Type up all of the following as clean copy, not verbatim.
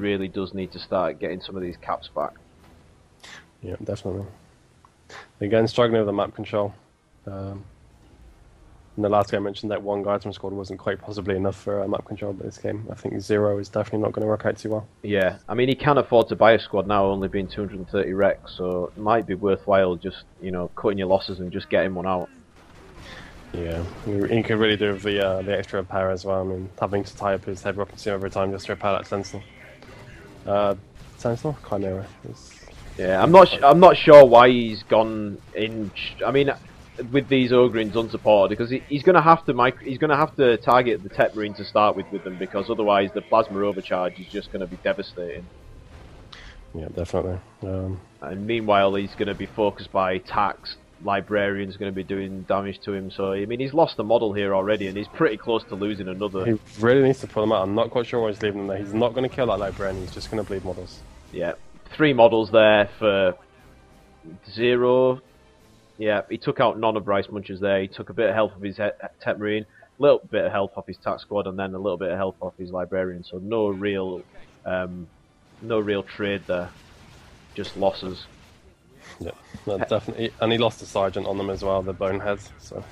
really does need to start getting some of these caps back. Yeah, definitely. Again, struggling with the map control. In the last game I mentioned that one guardsman squad wasn't quite possibly enough for map control, but this game I think 0 is definitely not going to work out too well. Yeah, I mean he can afford to buy a squad now, only being 230 rec, so it might be worthwhile just, you know, cutting your losses and just getting one out. Yeah, he could really do with the extra repair as well. I mean, having to tie up his heavy weapon team every time just to repair that Sentinel. Sentinel? Chimera. Yeah, I'm not sure why he's gone in. I mean, with these Ogryns unsupported, because he's going to have to target the Tech Marine to start with them, because otherwise the plasma overcharge is just going to be devastating. Yeah, definitely. And meanwhile, he's going to be focused by tax. Librarian's going to be doing damage to him, so I mean he's lost the model here already, and he's pretty close to losing another. He really needs to pull them out. I'm not quite sure why he's leaving them there. He's not going to kill that Librarian. He's just going to bleed models. Yeah, 3 models there for 0. Yeah, he took out none of RiceMuncher's there. He took a bit of health of his Tech Marine, a little bit of health off his tax squad, and then a little bit of health off his Librarian. So no real trade there, just losses. Yeah, no, definitely, and he lost a sergeant on them as well, the boneheads. So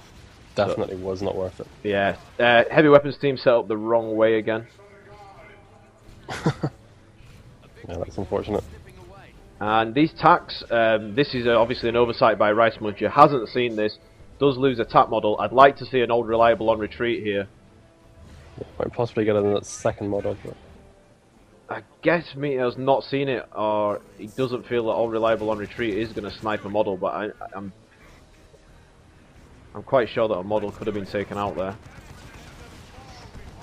definitely was not worth it. Yeah, heavy weapons team set up the wrong way again. Yeah, that's unfortunate. And these tacks, this is obviously an oversight by RiceMuncher. Hasn't seen this, does lose a tap model. I'd like to see an old reliable on retreat here. Yeah, might possibly get in that second model. But I guess Meteor's not seen it, or he doesn't feel that all reliable on retreat is going to snipe a model. But I'm quite sure that a model could have been taken out there.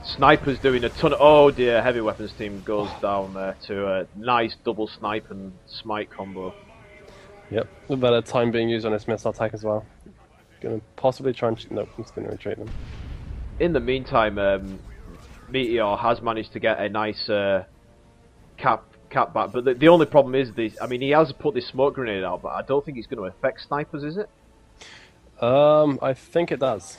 Sniper's doing a ton of... Oh dear, heavy weapons team goes down there to a nice double snipe and smite combo. Yep, a better time being used on this missile attack as well. Gonna possibly try and... Nope, he's gonna retreat them. In the meantime, Meteor has managed to get a nice cap back, but the only problem is this. I mean, he has put this smoke grenade out, but I don't think it's going to affect snipers, is it? I think it does.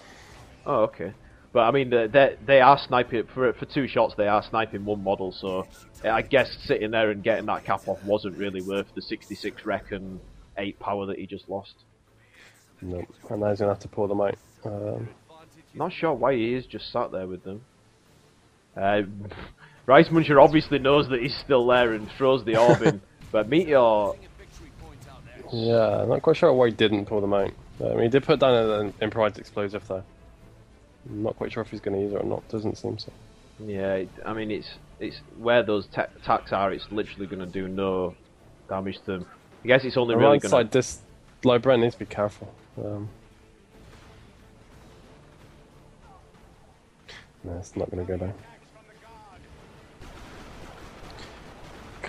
Oh, okay. But I mean, they are sniping for 2 shots. They are sniping 1 model, so I guess sitting there and getting that cap off wasn't really worth the 66 rec and 8 power that he just lost. No, and now he's gonna have to pull them out. Not sure why he is just sat there with them. RiceMuncher obviously knows that he's still there and throws the orb in, but Meteor... Yeah, I'm not quite sure why he didn't pull them out. I mean, he did put down an improvised explosive though. I'm not quite sure if he's going to use it or not. Doesn't seem so. Yeah, I mean, it's where those attacks are. It's literally going to do no damage to them. I guess it's only really going to... This Librarian needs to be careful. No, it's not going to go down.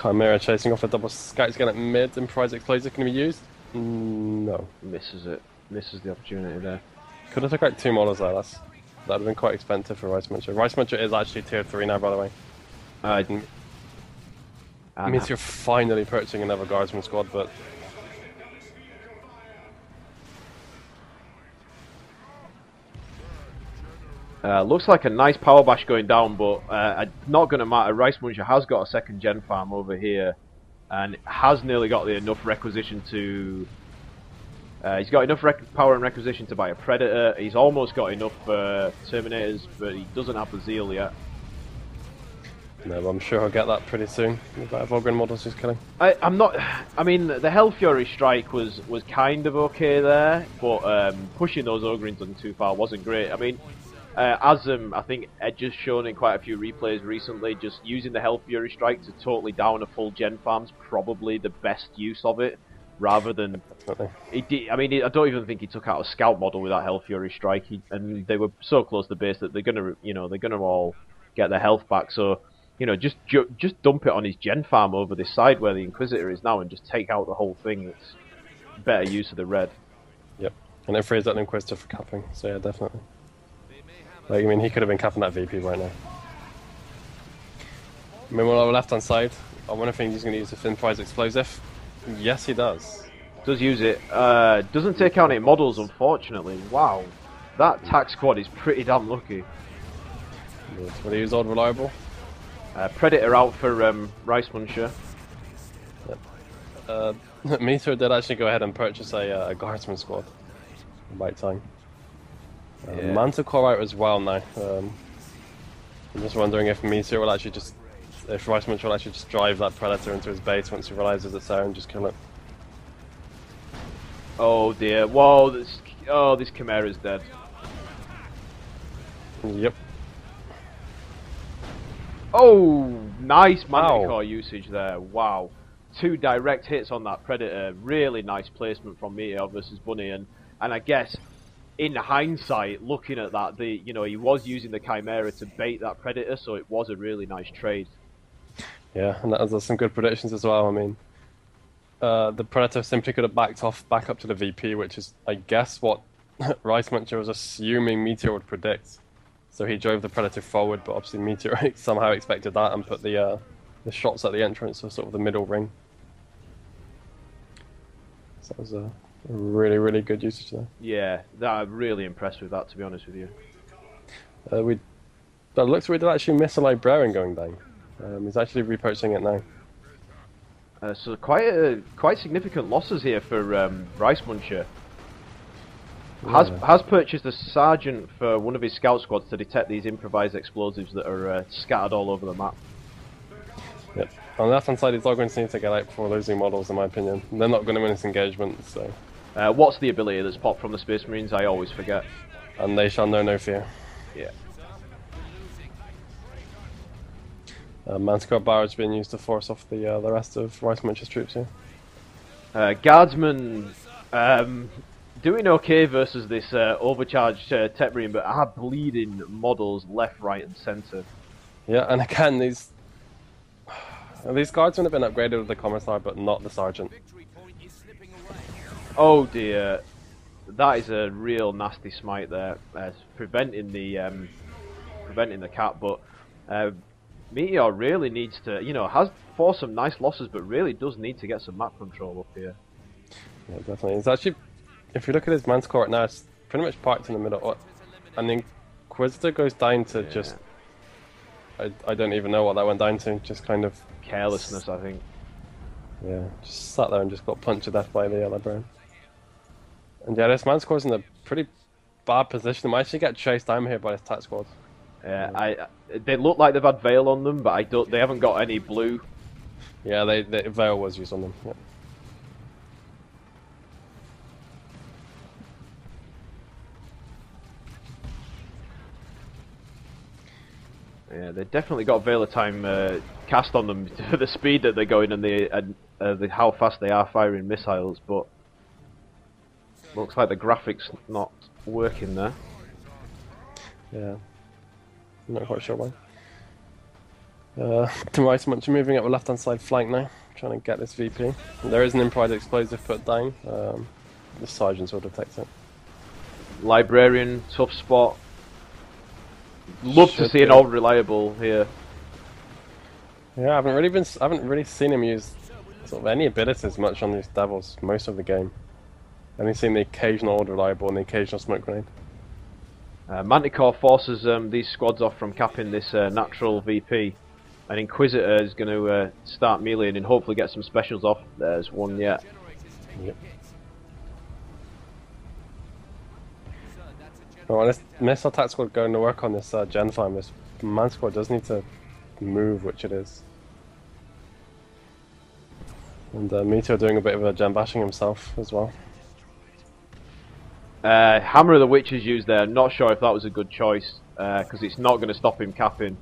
Chimera chasing off a double scout again at mid. Improvised explosive can be used? No. Misses it. Misses the opportunity there. Could have took out 2 models there. That'd have been quite expensive for RiceMuncher. RiceMuncher is actually tier 3 now, by the way. Means you're finally purchasing another guardsman squad, but... Looks like a nice power bash going down, but not going to matter. RiceMuncher has got a second gen farm over here, and has nearly got enough requisition to... he's got enough power and requisition to buy a Predator. He's almost got enough Terminators, but he doesn't have the Zeal yet. No, but I'm sure he'll get that pretty soon. With that Ogren models he's killing. I'm not... I mean, the Hell Fury strike was kind of okay there, but pushing those Ogrins on too far wasn't great. I mean, as I think Edge has shown in quite a few replays recently, just using the Hell Fury strike to totally down a full gen farm's probably the best use of it. Rather than, I mean, I don't even think he took out a scout model with that Hell Fury strike. And they were so close to base that they're gonna all get their health back. So, you know, just dump it on his gen farm over this side where the Inquisitor is now, and just take out the whole thing. It's better use of the red. Yep, and it frees that Inquisitor for capping. So yeah, definitely. Like, I mean, he could have been capping that VP right now. Meanwhile, on the left hand side, I wonder if he's going to use the Thin Prize Explosive. Yes, he does. Does use it. Doesn't take out any models, unfortunately. Wow. That tax squad is pretty damn lucky. Will he use Old Reliable? Predator out for RiceMuncher. Meteor did actually go ahead and purchase a guardsman squad. Right time. Manticore out as well now. I'm just wondering if Meteor will actually just, if RiceMuncher will actually just drive that Predator into his base once he realizes it's there and just kill it. Oh dear! Whoa! This Chimera's dead. Yep. Oh, nice Manticore usage there. Wow. 2 direct hits on that Predator. Really nice placement from MeteorVsBunny, and I guess in hindsight, looking at that, he was using the Chimera to bait that Predator, so it was a really nice trade. Yeah, and there's some good predictions as well. I mean, the Predator simply could have backed off back up to the VP, which is, I guess, what RiceMuncher was assuming Meteor would predict. So he drove the Predator forward, but obviously Meteor somehow expected that and put the shots at the entrance, so sort of the middle ring. So that was a really, really good usage there. Yeah, I'm really impressed with that, to be honest with you. But it looks like we did actually miss a librarian going down. He's actually repurchasing it now. So quite significant losses here for RiceMuncher. Has purchased a sergeant for one of his scout squads to detect these improvised explosives that are scattered all over the map. Yep. On the left hand side, he's all going to need to get out before losing models, in my opinion. They're not going to win this engagement, so. What's the ability that's popped from the Space Marines? I always forget. And they shall know no fear. Yeah. Manticore barrage being used to force off the rest of RiceMuncher's troops here. Guardsmen doing okay versus this overcharged Tech Marine, but are bleeding models left, right, and centre. Yeah, and again, these guardsmen have been upgraded with the commissar, but not the sergeant. Oh dear, that is a real nasty smite there, preventing the cap. But Meteor really needs to, has forced some nice losses, but really does need to get some map control up here. Yeah, definitely. It's actually, if you look at his Manticore right now, it's pretty much parked in the middle. And the Inquisitor goes down to just, I don't even know what that went down to, just kind of carelessness, I think. Yeah, just sat there and just got punched to death by the librarian. And yeah, this Manticore's in a pretty bad position. They might actually get chased down here by this Tat squad. Yeah, they look like they've had Veil on them, but they haven't got any blue. Yeah, the Veil was used on them. Yeah. Yeah, they definitely got Veil of Time cast on them for the speed that they're going and how fast they are firing missiles, but looks like the graphics not working there. Yeah, I'm not quite sure why. To RiceMuncher moving up the left hand side flank now, trying to get this VP. There is an improvised explosive put down. The sergeants will detect it. Librarian, tough spot. Love to see an old reliable here. Yeah, I haven't really seen him use sort of any abilities much on these devils most of the game. Only seen the occasional old reliable and the occasional smoke grenade. Manticore forces these squads off from capping this natural VP, and Inquisitor is going to start meleeing and hopefully get some specials off. There's one yet. Yep. Well, this missile attack squad going to work on this Gen Farm. This Manticore does need to move, which it is. And Meteor doing a bit of a gen bashing himself as well. Hammer of the Witch is used there. Not sure if that was a good choice because it's not going to stop him capping.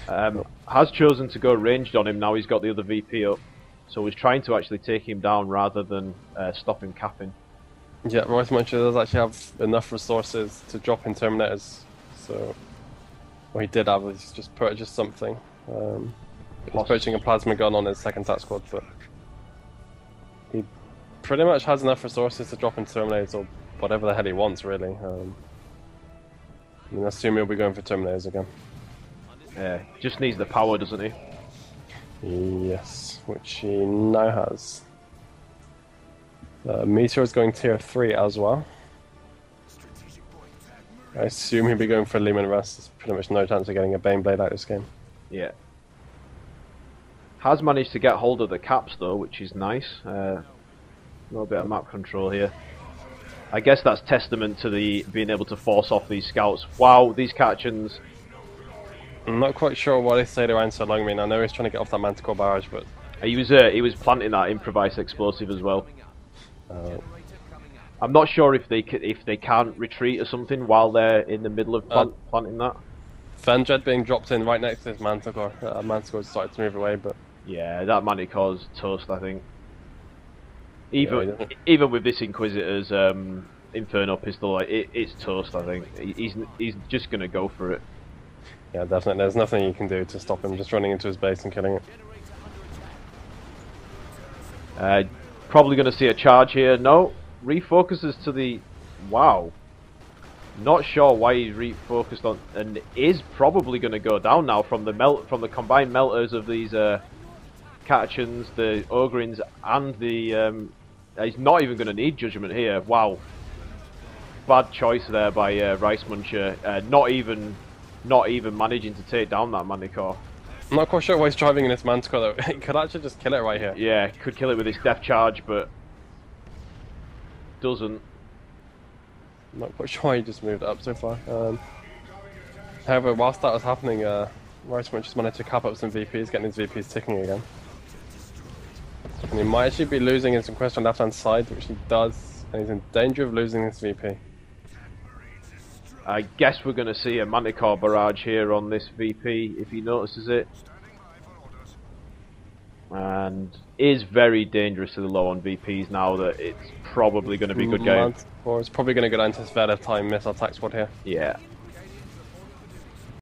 Has chosen to go ranged on him now. He's got the other VP up, so he's trying to actually take him down rather than stop him capping. Yeah, RiceMuncher does actually have enough resources to drop in Terminators, so what he did have was just purchase something. He's purchasing a plasma gun on his second attack squad, but he pretty much has enough resources to drop in Terminators or whatever the hell he wants, really. I mean, I assume he'll be going for Terminators again. Yeah, just needs the power, doesn't he? Yes, which he now has. Meteor is going tier 3 as well. I assume he'll be going for Lehman Rest. There's pretty much no chance of getting a Baneblade out of this game. Yeah. Has managed to get hold of the caps though, which is nice. A little bit of map control here. I guess that's testament to the being able to force off these scouts. Wow, these Catchins. I'm not quite sure why they stayed around so long. I mean, I know he's trying to get off that Manticore barrage, but He was planting that improvised explosive as well. I'm not sure if they can't retreat or something while they're in the middle of planting that. Fenjet being dropped in right next to his Manticore. Manticore started to move away, but Yeah, that Manticore's toast, I think. Even with this Inquisitor's Inferno pistol, like, it's toast. I think he's just gonna go for it. yeah, definitely. There's nothing you can do to stop him just running into his base and killing it. Probably gonna see a charge here. No, refocuses to the. Wow. Not sure why he's refocused on, and is probably going to go down now from the combined melters of these Catachans, the Ogrins, and the. He's not even going to need judgment here. Wow, bad choice there by RiceMuncher. Not even managing to take down that Manticore. I'm not quite sure why he's driving in this Manticore though. He could actually just kill it right here. Yeah, could kill it with his death charge, but doesn't. I'm not quite sure why he just moved up so far. However, whilst that was happening, RiceMuncher just managed to cap up some VPs, getting his VPs ticking again. And he might actually be losing his Inquisitor on the left-hand side, which he does, and he's in danger of losing this VP. I guess we're going to see a Manticore barrage here on this VP if he notices it. And is very dangerous to the low on VPs now that it's probably going to be a good game. Or it's probably going to go down to Svedev time missile attack squad here. Yeah.